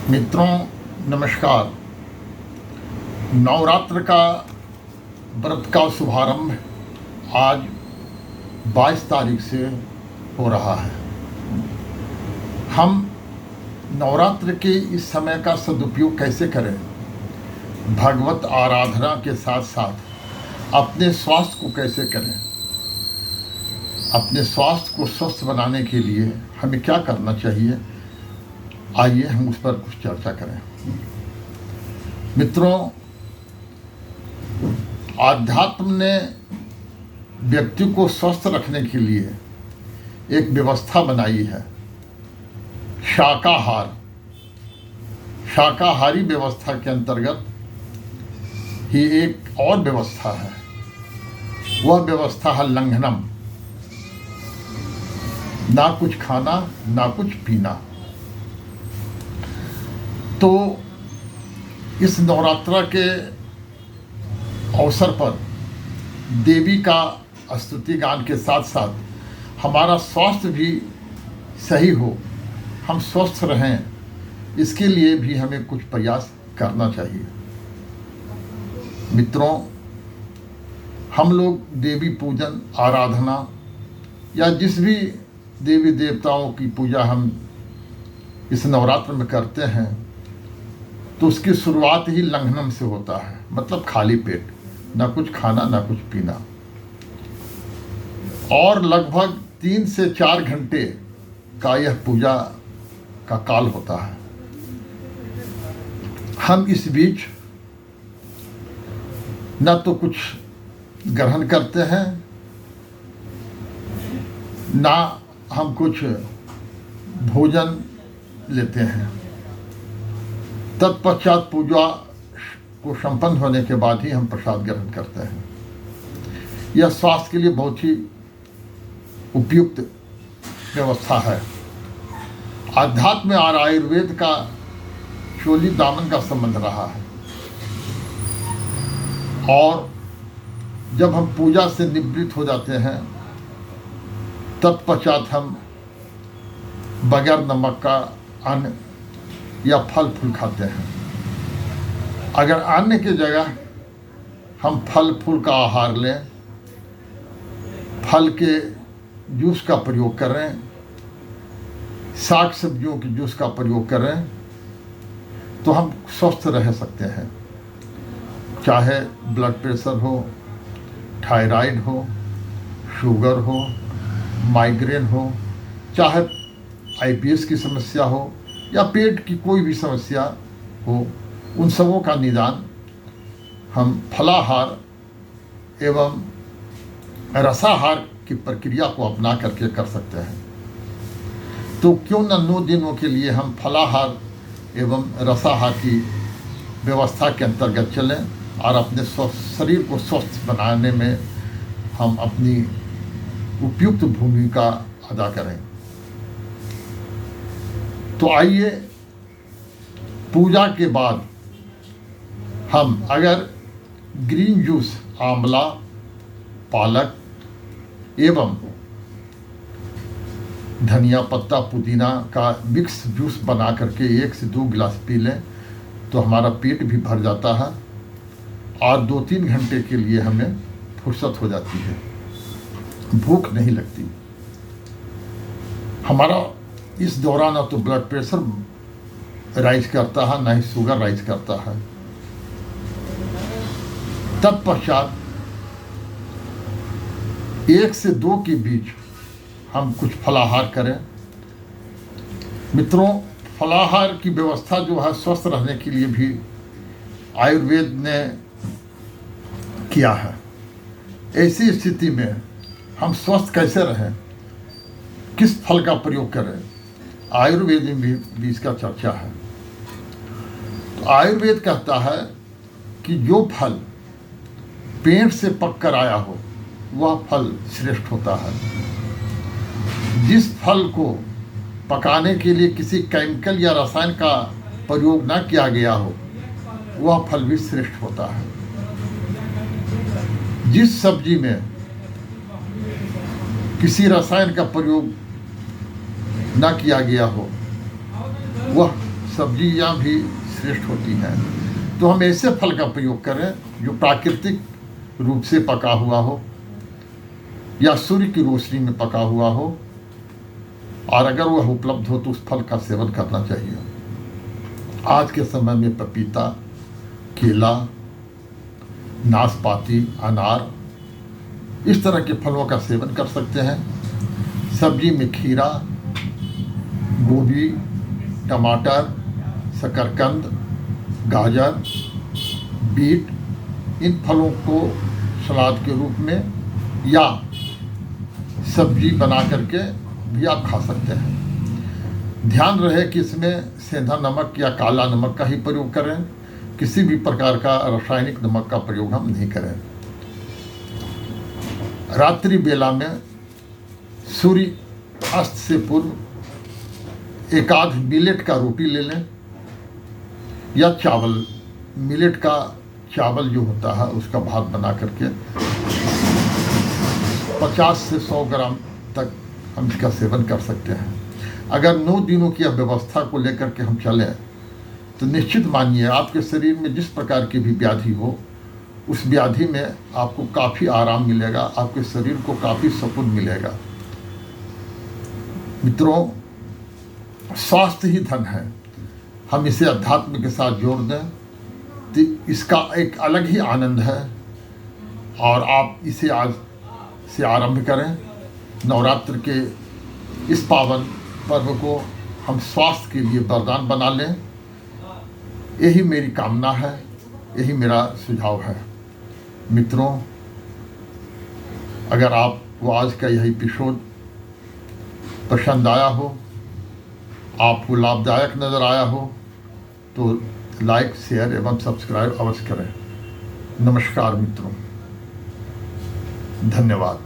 मित्रों नमस्कार। नवरात्र का व्रत का शुभारंभ आज 22 तारीख से हो रहा है। हम नवरात्र के इस समय का सदुपयोग कैसे करें, भगवत आराधना के साथ साथ अपने स्वास्थ्य को कैसे करें, अपने स्वास्थ्य को स्वस्थ बनाने के लिए हमें क्या करना चाहिए, आइए हम उस पर कुछ चर्चा करें। मित्रों, आध्यात्म ने व्यक्ति को स्वस्थ रखने के लिए एक व्यवस्था बनाई है, शाकाहारी व्यवस्था के अंतर्गत ही एक और व्यवस्था है। वह व्यवस्था है लंघनम, ना कुछ खाना ना कुछ पीना। तो इस नवरात्र के अवसर पर देवी का स्तुति गान के साथ साथ हमारा स्वास्थ्य भी सही हो, हम स्वस्थ रहें, इसके लिए भी हमें कुछ प्रयास करना चाहिए। मित्रों, हम लोग देवी पूजन आराधना या जिस भी देवी देवताओं की पूजा हम इस नवरात्र में करते हैं तो उसकी शुरुआत ही लंघनम से होता है, मतलब खाली पेट, ना कुछ खाना ना कुछ पीना। और लगभग 3 से 4 घंटे का यह पूजा का काल होता है। हम इस बीच न तो कुछ ग्रहण करते हैं, ना हम कुछ भोजन लेते हैं। तत्पश्चात पूजा को संपन्न होने के बाद ही हम प्रसाद ग्रहण करते हैं। यह स्वास्थ्य के लिए बहुत ही उपयुक्त व्यवस्था है। आध्यात्म और आयुर्वेद का चोली दामन का संबंध रहा है। और जब हम पूजा से निवृत्त हो जाते हैं तत्पश्चात हम बगैर नमक का अन्न या फल फूल खाते हैं। अगर अन्न की जगह हम फल फूल का आहार लें, फल के जूस का प्रयोग करें, साग सब्जियों के जूस का प्रयोग करें, तो हम स्वस्थ रह सकते हैं। चाहे ब्लड प्रेशर हो, थायराइड हो, शुगर हो, माइग्रेन हो, चाहे आईबीएस की समस्या हो या पेट की कोई भी समस्या हो, उन सबों का निदान हम फलाहार एवं रसाहार की प्रक्रिया को अपना करके कर सकते हैं। तो क्यों न 9 दिनों के लिए हम फलाहार एवं रसाहार की व्यवस्था के अंतर्गत चलें और अपने शरीर को स्वस्थ बनाने में हम अपनी उपयुक्त भूमिका अदा करें। तो आइए, पूजा के बाद हम अगर ग्रीन जूस, आंवला, पालक एवं धनिया पत्ता, पुदीना का मिक्स जूस बना करके 1 से 2 गिलास पी लें तो हमारा पेट भी भर जाता है और 2-3 घंटे के लिए हमें फुर्सत हो जाती है, भूख नहीं लगती। हमारा इस दौरान ना तो ब्लड प्रेशर राइज करता है, ना ही शुगर राइज करता है। तत्पश्चात 1 से 2 के बीच हम कुछ फलाहार करें। मित्रों, फलाहार की व्यवस्था जो है स्वस्थ रहने के लिए भी आयुर्वेद ने किया है। ऐसी स्थिति में हम स्वस्थ कैसे रहें, किस फल का प्रयोग करें, आयुर्वेद में भी इसका चर्चा है। तो आयुर्वेद कहता है कि जो फल पेड़ से पक कर आया हो वह फल श्रेष्ठ होता है। जिस फल को पकाने के लिए किसी केमिकल या रसायन का प्रयोग न किया गया हो वह फल भी श्रेष्ठ होता है। जिस सब्जी में किसी रसायन का प्रयोग न किया गया हो वह सब्जियां भी श्रेष्ठ होती हैं। तो हम ऐसे फल का प्रयोग करें जो प्राकृतिक रूप से पका हुआ हो या सूर्य की रोशनी में पका हुआ हो, और अगर वह उपलब्ध हो तो उस फल का सेवन करना चाहिए। आज के समय में पपीता, केला, नाशपाती, अनार, इस तरह के फलों का सेवन कर सकते हैं। सब्जी में खीरा, गोभी, टमाटर, शकरकंद, गाजर, बीट, इन फलों को सलाद के रूप में या सब्जी बना करके भी आप खा सकते हैं। ध्यान रहे कि इसमें सेंधा नमक या काला नमक का ही प्रयोग करें, किसी भी प्रकार का रासायनिक नमक का प्रयोग हम नहीं करें। रात्रि बेला में सूर्य अस्त से पूर्व एक आध मिलेट का रोटी ले लें या चावल, मिलेट का चावल जो होता है उसका भात बना करके 50 से 100 ग्राम तक हम इसका सेवन कर सकते हैं। अगर 9 दिनों की व्यवस्था को लेकर के हम चलें तो निश्चित मानिए आपके शरीर में जिस प्रकार की भी व्याधि हो, उस व्याधि में आपको काफ़ी आराम मिलेगा, आपके शरीर को काफ़ी सुकून मिलेगा। मित्रों, स्वास्थ्य ही धन है। हम इसे अध्यात्म के साथ जोड़ दें तो इसका एक अलग ही आनंद है, और आप इसे आज से आरंभ करें। नवरात्र के इस पावन पर्व को हम स्वास्थ्य के लिए वरदान बना लें, यही मेरी कामना है, यही मेरा सुझाव है। मित्रों, अगर आपको आज का यह एपिसोड पसंद आया हो, आपको लाभदायक नज़र आया हो, तो लाइक, शेयर एवं सब्सक्राइब अवश्य करें। नमस्कार मित्रों, धन्यवाद।